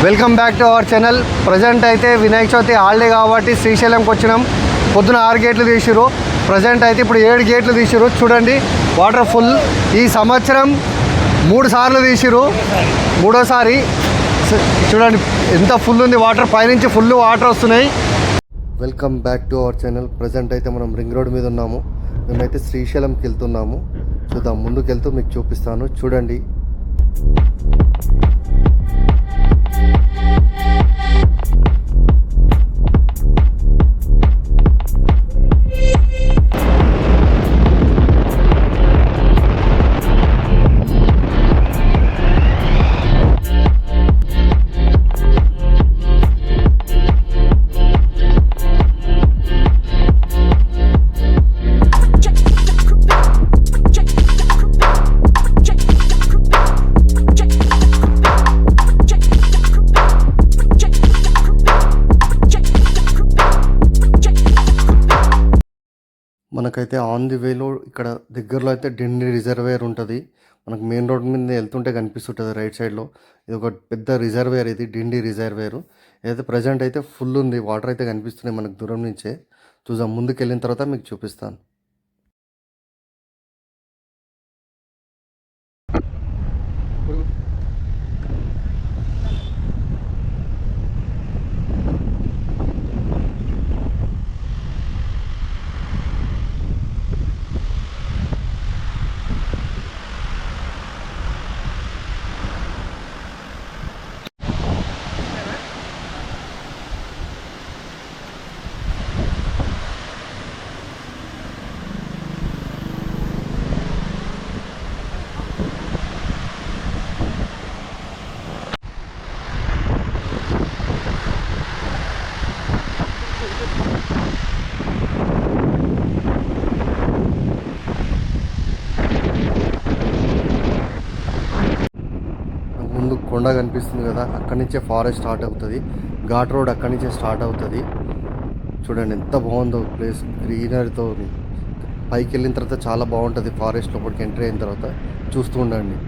Welcome back to our channel. Present అయితే Vinayaka Chavithi holiday కాబట్టి శ్రీశైలంకి వచ్చినాం. పొద్దున 6 గేట్లు తీసిరు. ప్రజెంట్ అయితే ఇప్పుడు 7 గేట్లు తీసిరు. చూడండి వాటర్ ఫుల్. ఈ సంవత్సరం 3 సార్లు తీసిరు, మూడోసారి. చూడండి ఎంత ఫుల్ ఉంది వాటర్, పైనుంచి ఫుల్ వాటర్ వస్తున్నాయి. Welcome back to our channel. Present అయితే మనం రింగ్ రోడ్ మీద ఉన్నాము. మేమైతే శ్రీశైలంకి వెళ్తున్నాము. చూద్దాం, ముందుకు వెళ్తూ మీకు చూపిస్తాను. చూడండి. మనకైతే ఆన్ ది వేలో ఇక్కడ దగ్గరలో అయితే డిండి రిజర్వేయర్ ఉంటుంది. మనకు మెయిన్ రోడ్ మీద వెళ్తుంటే కనిపిస్తుంటుంది రైట్ సైడ్లో. ఇది ఒక పెద్ద రిజర్వేయర్, ఇది డిండి రిజర్వేయర్. అయితే ప్రజెంట్ అయితే ఫుల్ ఉంది, వాటర్ అయితే కనిపిస్తున్నాయి మనకు దూరం నుంచే. చూద్దాం, ముందుకు వెళ్ళిన తర్వాత మీకు చూపిస్తాను. ముందు కొండ కనిపిస్తుంది కదా, అక్కడి నుంచే ఫారెస్ట్ స్టార్ట్ అవుతుంది. ఘాట్ రోడ్ అక్కడి నుంచే స్టార్ట్ అవుతుంది. చూడండి ఎంత బాగుందో ప్లేస్, గ్రీనరీతో. పైకి వెళ్ళిన తర్వాత చాలా బాగుంటుంది. ఫారెస్ట్ లోపలికి ఎంట్రీ అయిన తర్వాత చూస్తూ ఉండండి.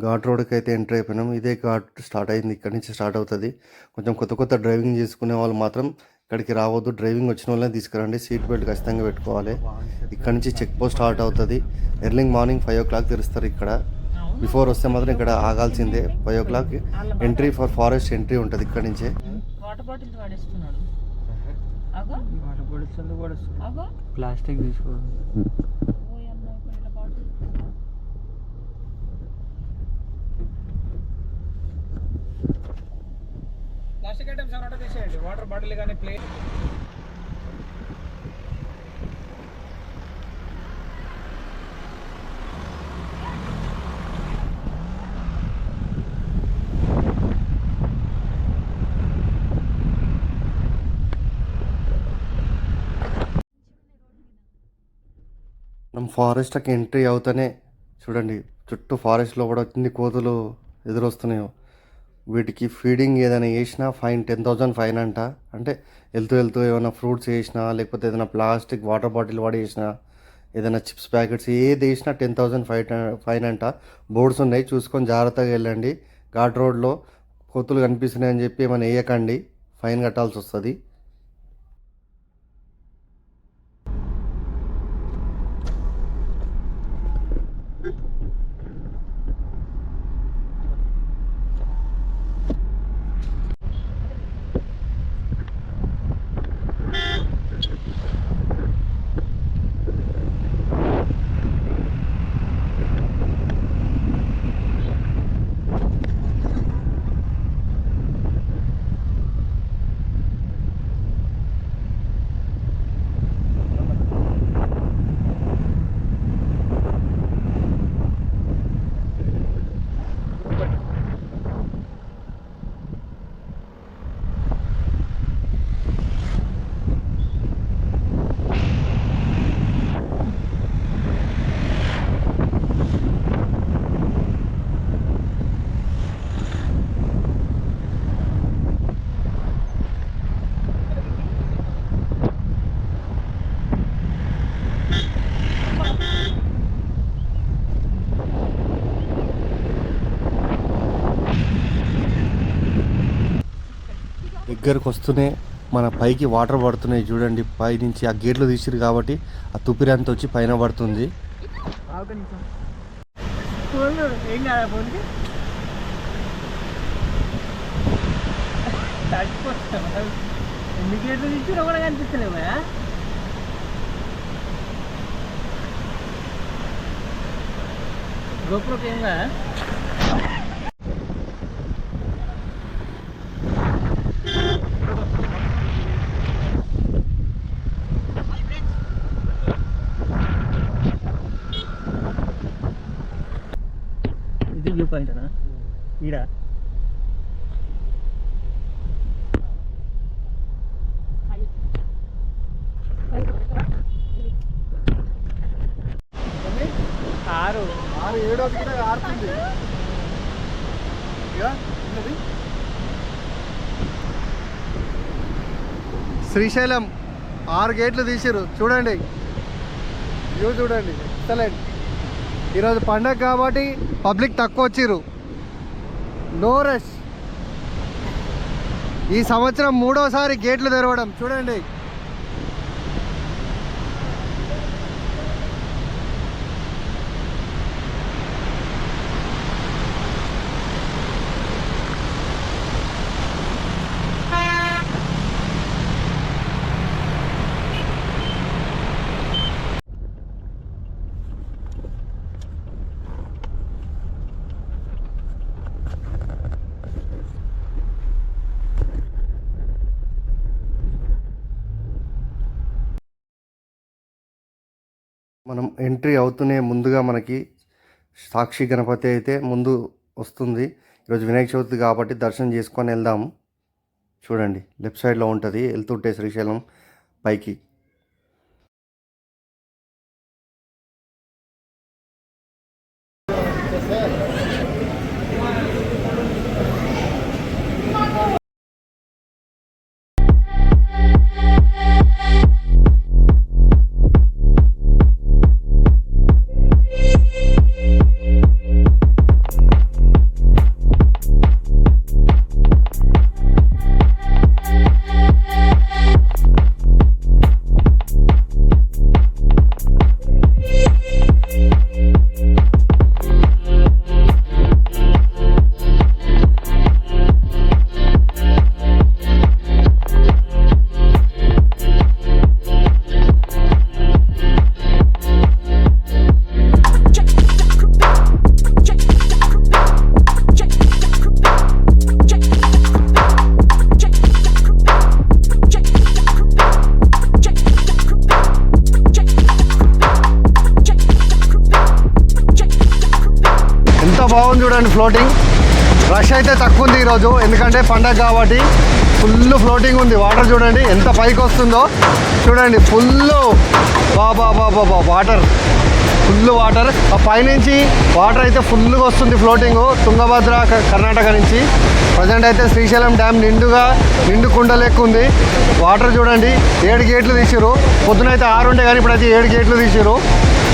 ఘాట్ రోడ్కి అయితే ఎంటర్ అయిపోయినాం. ఇదే ఘాట్ స్టార్ట్ అయింది, ఇక్కడి నుంచి స్టార్ట్ అవుతుంది. కొంచెం కొత్త డ్రైవింగ్ చేసుకునే వాళ్ళు మాత్రం ఇక్కడికి రావద్దు. డ్రైవింగ్ వచ్చిన వాళ్ళని తీసుకురండి. సీట్ బెల్ట్ ఖచ్చితంగా పెట్టుకోవాలి. ఇక్కడ నుంచి చెక్ పోస్ట్ స్టార్ట్ అవుతుంది. ఎర్లీ మార్నింగ్ 5 o'clock తెరుస్తారు. ఇక్కడ బిఫోర్ వస్తే మాత్రం ఇక్కడ ఆగాల్సిందే. 5 o'clock entry for forest entry ఉంటుంది ఇక్కడ నుంచే. ప్లాస్టిక్ తీసుకోండి. ప్లాస్టిక్ ఐటమ్స్ ఏమైనా తీసేయండి. వాటర్ బాటిల్ కానీ ప్లేట్. మనం ఫారెస్ట్కి ఎంట్రీ అవుతానే చూడండి, చుట్టూ ఫారెస్ట్లో కూడా ఎన్ని కోతులు ఎదురొస్తున్నాయో. వీటికి ఫీడింగ్ ఏదైనా వేసినా ఫైన్ 10,000 ఫైన్ అంట. అంటే వెళ్తూ ఏమైనా ఫ్రూట్స్ వేసినా, లేకపోతే ఏదైనా ప్లాస్టిక్ వాటర్ బాటిల్ వాడేసినా, ఏదైనా చిప్స్ ప్యాకెట్స్ ఏది వేసినా 10,000 ఫైన్ అంట. బోర్డ్స్ ఉన్నాయి, చూసుకొని జాగ్రత్తగా వెళ్ళండి. ఘాట్ రోడ్లో కోతులు కనిపిస్తున్నాయని చెప్పి ఏమైనా వేయకండి, ఫైన్ కట్టాల్సి వస్తుంది. దగ్గరకు వస్తూనే మన పైకి వాటర్ పడుతున్నాయి చూడండి. పై నుంచి ఆ గేట్లు తీసిరు కాబట్టి ఆ తుపిరి అంతా వచ్చి పైన పడుతుంది. ఏం కాదా ఫోన్కి ఎన్ని గేట్లు ఇచ్చినా కూడా కనిపిస్తలేవా? గోపురం ఏం కాదా? ఇది వ్యూ పాయింట్ అనా ఈడ? ఆరు ఆరు ఏడు ఆరుతుంది. శ్రీశైలం 6 గేట్లు తీసిరు చూడండి. వ్యూ చూడండి ఎక్సలెంట్. ఈరోజు పండగ కాబట్టి పబ్లిక్ తక్కువ వచ్చిర్రు. No rush. ఈ సంవత్సరం 3వసారి గేట్లు తెరవడం చూడండి. మనం ఎంట్రీ అవుతూనే ముందుగా మనకి సాక్షి గణపతి అయితే ముందు వస్తుంది. ఈరోజు వినాయక చవితి కాబట్టి దర్శనం చేసుకొని వెళ్దాము. చూడండి లెఫ్ట్ సైడ్లో ఉంటుంది వెళ్తుంటే శ్రీశైలం పైకి. బాగుంది చూడండి ఫ్లోటింగ్. రష్ అయితే తక్కువ ఉంది ఈరోజు ఎందుకంటే పండగ కాబట్టి. ఫుల్ ఫ్లోటింగ్ ఉంది. వాటర్ చూడండి ఎంత పైకి వస్తుందో చూడండి. ఫుల్ బాబా వాటర్, ఫుల్ వాటర్. ఆ పైనుంచి వాటర్ అయితే ఫుల్గా వస్తుంది ఫ్లోటింగ్. తుంగభద్ర కర్ణాటక నుంచి. ప్రజెంట్ అయితే శ్రీశైలం డ్యామ్ నిండు కుండ లెక్క ఉంది. వాటర్ చూడండి 7 గేట్లు తీసిరు. పొద్దునైతే 6 ఉండే కానీ ఇప్పుడైతే 7 గేట్లు తీసిరు.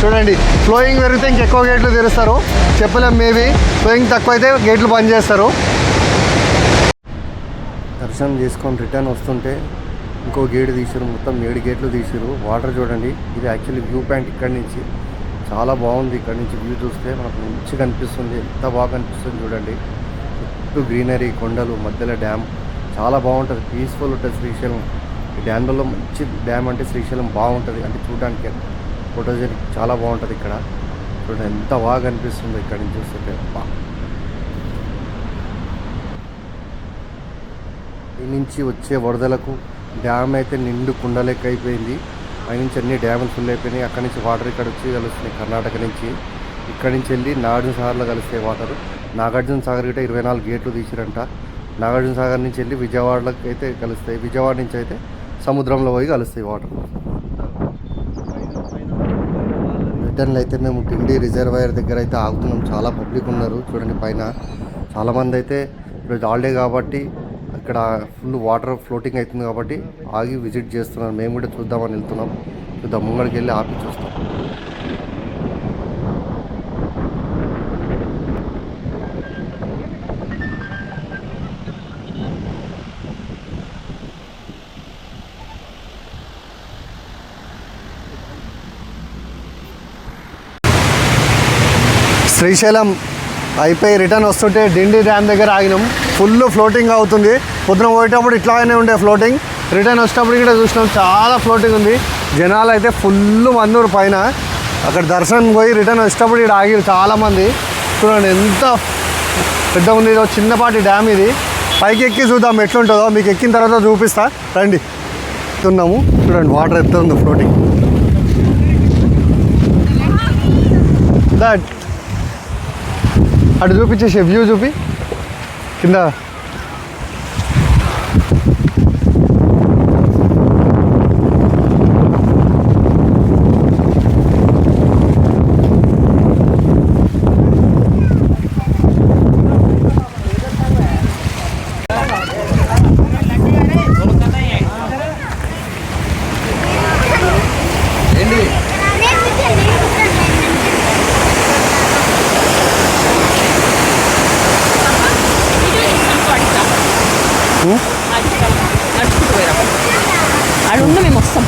చూడండి ఫ్లోయింగ్ పెరిగితే ఇంకెక్కువ గేట్లు తెరుస్తారు చెప్పలేం. మేబీ ఫ్లోయింగ్ తక్కువ అయితే గేట్లు బంద్ చేస్తారు. దర్శనం చేసుకొని రిటర్న్ వస్తుంటే ఇంకో గేటు తీసారు. మొత్తం 7 గేట్లు తీసారు. వాటర్ చూడండి. ఇది యాక్చువల్లీ వ్యూ పాయింట్. ఇక్కడి నుంచి చాలా బాగుంది. ఇక్కడి నుంచి వ్యూ చూస్తే మనకు మంచిగా అనిపిస్తుంది. ఎంత బాగా అనిపిస్తుంది చూడండి. చుట్టూ గ్రీనరీ, కొండలు, మధ్యలో డ్యామ్ చాలా బాగుంటుంది. పీస్ఫుల్ ఉంటుంది శ్రీశైలం. ఈ డ్యామ్లలో మంచి డ్యామ్ అంటే శ్రీశైలం బాగుంటుంది. అంటే చూడడానికి ఫోటోజెనిక్ చాలా బాగుంటుంది ఇక్కడ. చూడండి ఎంత బాగా అనిపిస్తుంది ఇక్కడ నుంచి చూస్తుంటే. ఈ నుంచి వచ్చే వరదలకు డ్యామ్ అయితే నిండు కుండలెక్క అయిపోయింది. పైనుంచి అన్ని డ్యాములు ఫుల్ అయిపోయినాయి. అక్కడి నుంచి వాటర్ ఇక్కడ వచ్చి కలుస్తున్నాయి కర్ణాటక నుంచి. ఇక్కడి నుంచి వెళ్ళి నాగార్జున సాగర్లో కలుస్తాయి వాటర్. నాగార్జున సాగర్ గిట్ట 24 గేట్లు తీసిరంట. నాగార్జున సాగర్ నుంచి వెళ్ళి విజయవాడలోకి అయితే కలుస్తాయి. విజయవాడ నుంచి అయితే సముద్రంలో పోయి కలుస్తాయి వాటర్. రిటర్న్లో అయితే మేము టిండి రిజర్వాయర్ దగ్గర అయితే ఆగుతున్నాం. చాలా పబ్లిక్ ఉన్నారు చూడండి. పైన చాలామంది అయితే ఈరోజు హాలిడే కాబట్టి ఇక్కడ ఫుల్ వాటర్ ఫ్లోటింగ్ అవుతుంది కాబట్టి ఆగి విజిట్ చేస్తున్నారు. మేము కూడా చూద్దామని వెళ్తున్నాం. చూద్దాం, ముంగడికి వెళ్ళి ఆపి చూస్తాం. శ్రీశైలం అయిపోయి రిటర్న్ వస్తుంటే డిండి డ్యామ్ దగ్గర ఆగినాం. ఫుల్ ఫ్లోటింగ్ అవుతుంది. పొద్దున పోయేటప్పుడు ఇట్లానే ఉండే ఫ్లోటింగ్, రిటర్న్ వచ్చేటప్పుడు కూడా చూసినాం చాలా ఫ్లోటింగ్ ఉంది. జనాలు అయితే ఫుల్ మందూరు పైన. అక్కడ దర్శనం పోయి రిటర్న్ వచ్చేటప్పుడు ఇక్కడ ఆగిరు చాలామంది. చూడండి ఎంత పెద్ద ఉంది. ఇది చిన్నపాటి డ్యామ్ ఇది. పైకి ఎక్కి చూద్దాం ఎట్లుంటుందో, మీకు ఎక్కిన తర్వాత చూపిస్తా రండి. ఉన్నాము చూడండి వాటర్ ఎంత ఉందో ఫ్లోటింగ్. దట్ అటు చూపించేసి వ్యూ చూపి కింద. అది ఉన్న మేము వస్తాం.